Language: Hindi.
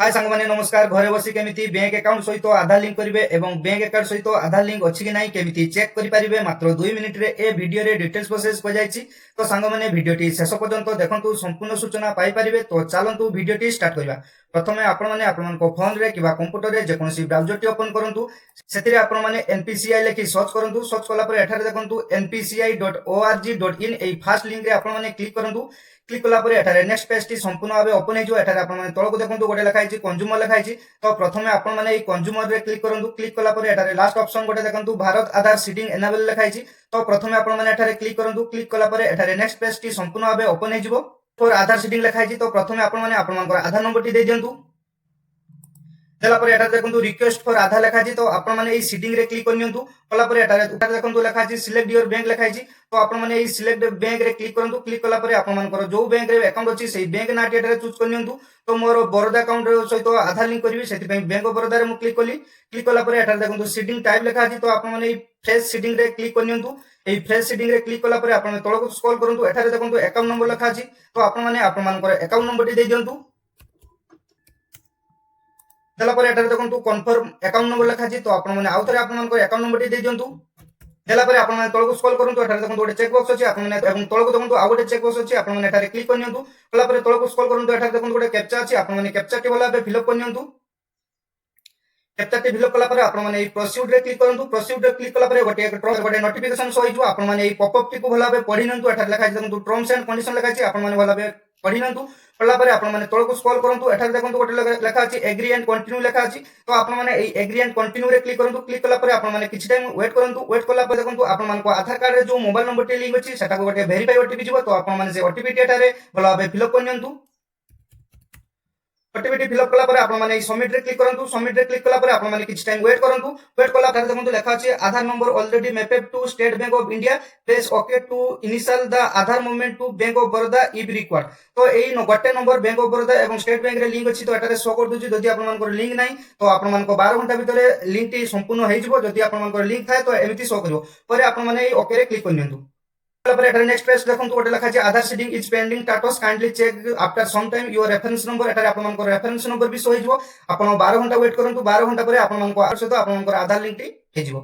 हाय सांग माने नमस्कार। घरे बसी केमिति बैंक अकाउंट सहित आधार लिंक करिवे एवं बैंक अकाउंट सहित आधार लिंक अछि कि नै केमिति चेक करि परिबे मात्र 2 मिनिट रे ए वीडियो रे डिटेल्स प्रोसेस को जायछि। तो सांग माने वीडियोटी शेष पर्यंत देखंतु संपूर्ण सूचना पाई परिबे। तो चलंतु वीडियोटी स्टार्ट करिवा। प्रथमे आपण माने आपनको फोन रे किबा कंप्यूटर रे जे कोनसी ब्राउजर टी ओपन करंतु। सेतिरे आपण माने npci लेखि सर्च करंतु। सर्च कला परे एठारे देखंतु npci.org.in एई फर्स्ट लिंक रे आपण माने क्लिक करंतु। क्लिक कला परे एठारे नेक्स्ट पेज टी संपूर्ण भाबे ओपन हे जो। एठारे आपण माने तळको देखंतु गोटे लेखा है कंज्यूमर लिखा है। तो प्रथमे आपण माने कंज्यूमर रे क्लिक करंतु। क्लिक कला परे एटारे लास्ट ऑप्शन गोटे देखंतु भारत आधार सीडिंग एनेबल लिखा है। तो प्रथमे आपण माने एटारे क्लिक करंतु। क्लिक कला परे एटारे नेक्स्ट पेज टी संपूर्ण भाबे ओपन हे जिवो। फॉर आधार सीडिंग लिखा है। तो प्रथमे आपण माने आपण मानकर आधार नंबर टी दे दियंतु। देला परे एटा देखंतु रिक्वेस्ट फॉर आधार लिखा है। तो आपण माने ए सीडिंग रे क्लिक करनियंतु। कला परे एटा देखंतु लिखा है सिलेक्ट योर बैंक लिखा है। तो आपण माने ए सिलेक्ट बैंक रे क्लिक करंतु। क्लिक कला परे आपण मानकर जो बैंक रे अकाउंट अछि सेही बैंक नाटी एटा चूज करनियंतु। तो मोर बरोदा अकाउंट सहित आधार लिंक करबी सेति पई बैंक ऑफ बरोदा रे मु क्लिक कली। क्लिक कला परे एटा देखंतु सीडिंग टाइप लिखा है। तो आपण माने ए फ्रेश सीडिंग रे क्लिक करनियंतु। ए फ्रेश सीडिंग रे क्लिक कला परे आपण तळको स्क्रॉल करंतु। एटा देखंतु अकाउंट नंबर लिखा है। तो आपण माने आपण मानकर अकाउंट नंबर टी दे दियंतु। देला परे एटा देखंतु कन्फर्म अकाउंट नंबर लिखा है। तो आपण माने आउथरे आपण मानकर अकाउंट नंबर टी दे दियंतु। देला परे आपण माने तळको स्क्रॉल करंतु। एटा देखंतु गोटे चेक बॉक्स अछि। आपण माने एवं तळको देखंतु आ गोटे चेक बॉक्स अछि। आपण माने एटारे क्लिक करनियंतु। कला परे तळको स्क्रॉल करंतु। एटा देखंतु गोटे कैप्चा अछि। आपण माने कैप्चा टी भला बे फिलअप करनियंतु। कैप्चा टी फिलअप कला परे आपण माने प्रोसीड रे क्लिक करंतु। प्रोसीड रे क्लिक कला परे गोटे नोटिफिकेशन शो हिजो। आपण माने पॉपअप टी को भला बे पढि नंतु। एटा लिखा अछि देखंतु टर्म्स एंड कंडीशन लिखा अछि। आपण माने भला बे पढि नंतु। पढला परे आपण माने तळको स्क्रॉल करंतु। एटा देखंतु गोटे लिखा अछि एग्री एंड कंटिन्यू लिखा अछि। तो आपण माने एई एग्री एंड कंटिन्यू रे क्लिक करंतु। क्लिक कला परे आपण माने किछि टाइम वेट करंतु। वेट कला परे देखंतु आपण मानको आधार कार्ड रे जो मोबाइल नंबर टी लिंक अछि सेटा को गोटे वेरीफाई ओटीपी जिवो। तो आपण माने से ओटीपी टी एटारे भला बे फिलअप करनियंतु। ओटीपी फिलअप कला परे आपण माने सबमिट रे क्लिक करंतु। सबमिट रे क्लिक कला परे आपण माने किछि टाइम वेट करंतु। वेट कला परे देखंतु लेखा अछि Aadhaar number already mapped to State Bank of India. Press okay to initial the Aadhaar movement to Bank of Baroda if required. तो एई गोटे नंबर बैंक ऑफ बड़ौदा एवं स्टेट बैंक रे लिंक अछि। तो एटारे शो कर दुछि। जदि आपण मानकर लिंक नाही तो आपण मानको 12 घंटा भितरे लिंक टी संपूर्ण हे जिवो। जदि आपण मानकर लिंक थाए तो एमिति शो करिवो। परे आपण माने एई ओके रे क्लिक करनियंतु। नेक्स्ट पेज देखंतु गोटे लिखा है Aadhaar seeding is pending status kindly check after some time your reference number. एटारे आपण मानकर रेफरेंस नंबर भी शो हे जिवो। आपण 12 घंटा वेट करंतु। 12 घंटा परे आपण मानको सहित आपण मानकर आधार लिंक टी हे जिवो।